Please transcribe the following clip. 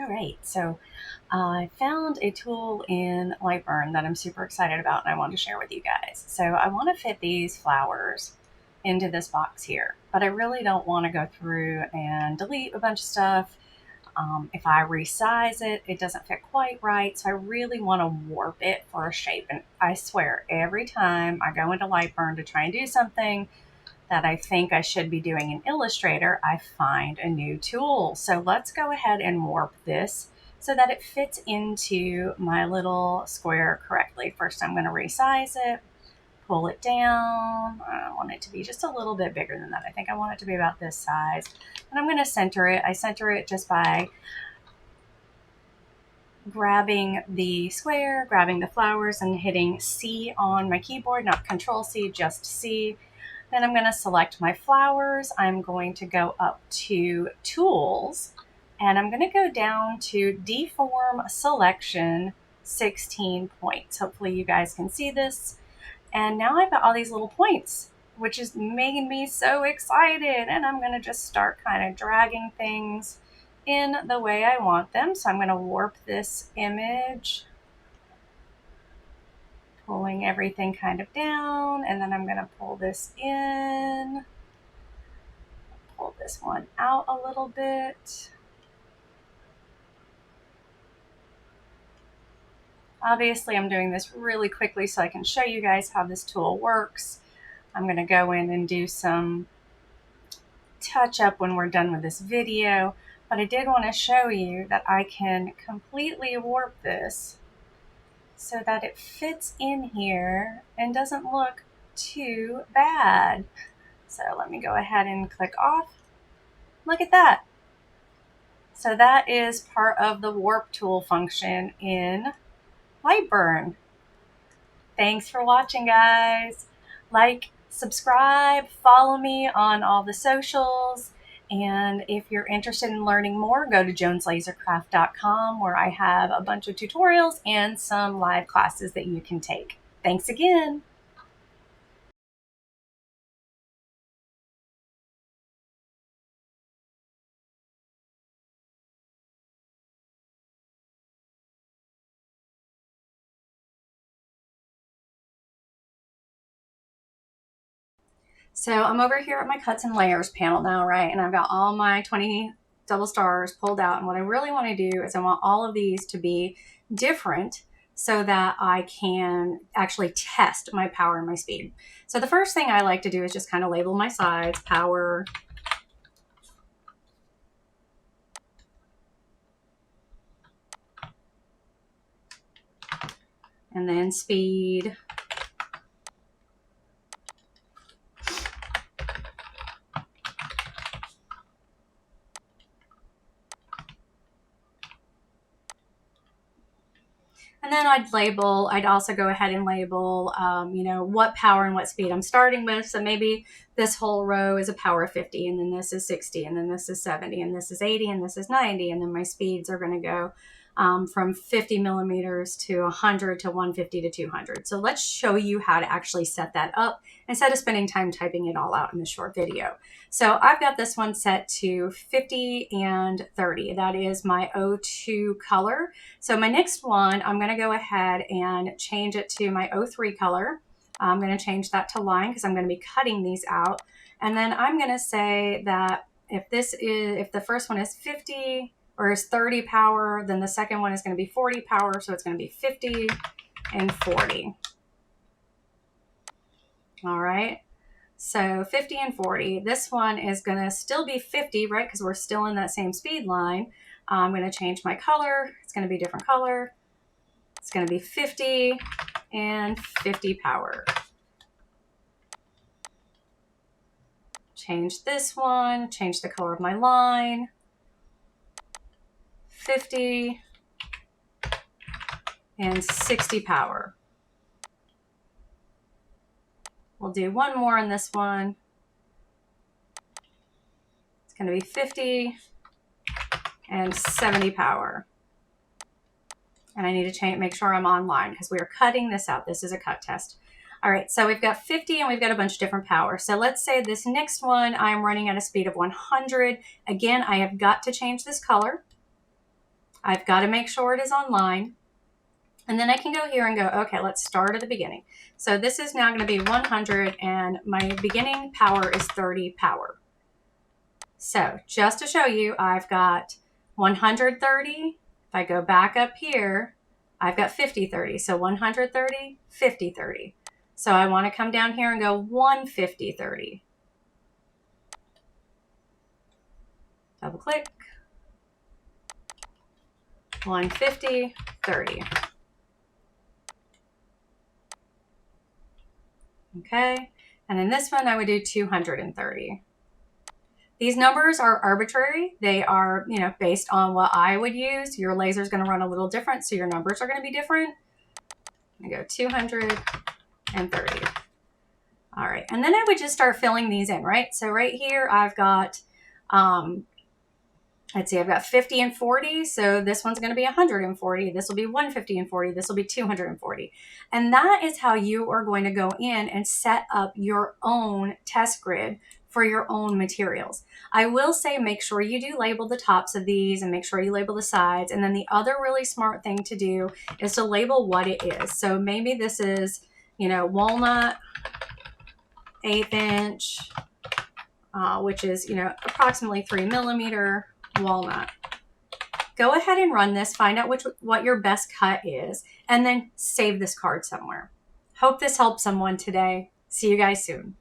All right, so I found a tool in Lightburn that I'm super excited about and I want to share with you guys. So I want to fit these flowers into this box here, but I really don't want to go through and delete a bunch of stuff. If I resize it, it doesn't fit quite right, so I really want to warp it for a shape. And I swear, every time I go into Lightburn to try and do something that I think I should be doing in Illustrator, I find a new tool. So let's go ahead and warp this so that it fits into my little square correctly. First, I'm going to resize it, pull it down. I want it to be just a little bit bigger than that. I think I want it to be about this size. And I'm going to center it. I center it just by grabbing the square, grabbing the flowers, and hitting C on my keyboard, not Control C, just C. Then I'm going to select my flowers. I'm going to go up to Tools, and I'm going to go down to Deform Selection 16 points. Hopefully you guys can see this. And now I've got all these little points, which is making me so excited. And I'm going to just start kind of dragging things in the way I want them. So I'm going to warp this image, pulling everything kind of down, and then I'm going to pull this in, pull this one out a little bit. Obviously, I'm doing this really quickly so I can show you guys how this tool works. I'm going to go in and do some touch up when we're done with this video, but I did want to show you that I can completely warp this so that it fits in here and doesn't look too bad. So let me go ahead and click off. Look at that. So that is part of the warp tool function in Lightburn. Thanks for watching, guys. Like, subscribe, follow me on all the socials. And if you're interested in learning more, go to joneslasercraft.com, where I have a bunch of tutorials and some live classes that you can take. Thanks again. So I'm over here at my cuts and layers panel now, right? And I've got all my 20 double stars pulled out. And what I really want to do is I want all of these to be different so that I can actually test my power and my speed. So the first thing I like to do is just kind of label my sides, power, and then speed. And then I'd also go ahead and label, what power and what speed I'm starting with. So maybe this whole row is a power of 50, and then this is 60, and then this is 70, and this is 80, and this is 90. And then my speeds are going to go from 50 millimeters to 100 to 150 to 200. So let's show you how to actually set that up instead of spending time typing it all out in this short video. So I've got this one set to 50 and 30. That is my O2 color. So my next one, I'm going to go ahead and change it to my O3 color. I'm going to change that to line because I'm going to be cutting these out. And then I'm going to say that if the first one is 50 or is 30 power, then the second one is going to be 40 power. So it's going to be 50 and 40. All right. So 50 and 40. This one is going to still be 50, right? Because we're still in that same speed line. I'm going to change my color. It's going to be a different color. It's going to be 50 and 50 power. Change this one. Change the color of my line. 50 and 60 power. We'll do one more on this one. It's going to be 50 and 70 power. And I need to make sure I'm online because we are cutting this out. This is a cut test. All right, so we've got 50 and we've got a bunch of different power. So let's say this next one, I'm running at a speed of 100. Again, I have got to change this color. I've got to make sure it is on line. And then I can go here and go, okay, let's start at the beginning. So this is now going to be 100 and my beginning power is 30 power. So just to show you, I've got 130. If I go back up here, I've got 50-30. So 130, 50-30. So I want to come down here and go 150-30. Double click. 150-30. Okay, and then this one I would do 230. These numbers are arbitrary. They are, based on what I would use. Your laser is going to run a little different, so your numbers are going to be different. I go 230. All right, and then I would just start filling these in, right? So right here I've got, let's see, I've got 50 and 40. So this one's going to be 140. This will be 150 and 40. This will be 240. And that is how you are going to go in and set up your own test grid for your own materials. I will say make sure you do label the tops of these and make sure you label the sides. And then the other really smart thing to do is to label what it is. So maybe this is, walnut, 1/8 inch, which is, approximately 3 millimeter. Walnut. Go ahead and run this, find out what your best cut is, and then save this card somewhere. Hope this helped someone today. See you guys soon.